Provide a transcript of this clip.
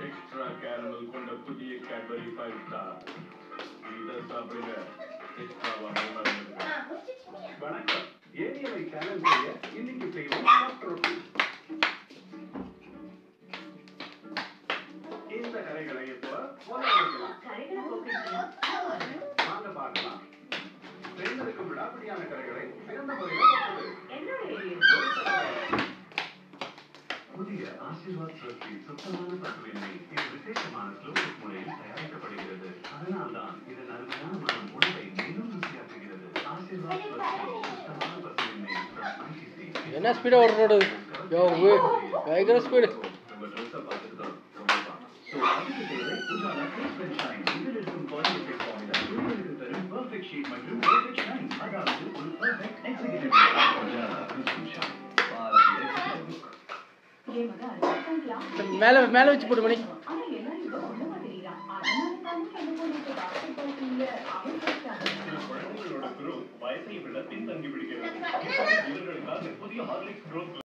Extra caramel கொண்ட புதிய Cadbury 5 star. இதை சாப்பிடுங்க. எக்ஸ்ட்ராவா வணக்கம். ஏரியாவை சேனல் செய்ய இன்னைக்கு செய்வோம் சாஃப்ட் ரொட்டி. இந்த கரைகளை இப்போ வாங்க பார்க்கலாம். தேர்ந்தெடுக்கும் விடாப்பிடியான கரைகளை சிறந்த முறையில் புதிய ஆசீர்வாத் ரொட்டி சுத்தமான பசுவின்மை இது விசேஷமான ஸ்லோகஸ் முறையில் தயாரிக்கப்படுகிறது. அதனால்தான் இதன் அருமையான மனம் உணவை இன்னும் ருசியாக்குகிறது. ஆசீர்வாத் ரொட்டி சுத்தமான பசுவின்மை என்ன ஸ்பீடா ஓடுறது? யோ பயங்கர ஸ்பீடு. நம்ம ட்ரெஸ்ஸை பார்த்துட்டு தான் ரொம்ப ஸோ அதுக்கு தேவை உஜாலா கிறிஸ்ப் அண்ட் ஷைன். இதில் இருக்கும் பாலிமெரிக் ஃபார்முலா உங்களுக்கு தரும் பெர்ஃபெக்ட் ஷேப் மற்றும் பெர்ஃபெக்ட் ஷைன். அதாவது ஒரு perfect executive Ujala crisp and shine. மேல வச்சு போடு மணி. குழந்தைகளோட குரோ வயசை விட பின்தங்கி விடுகிறது. இவர்களுக்காக புதிய ஹார்லிக்ஸ் க்ரோத்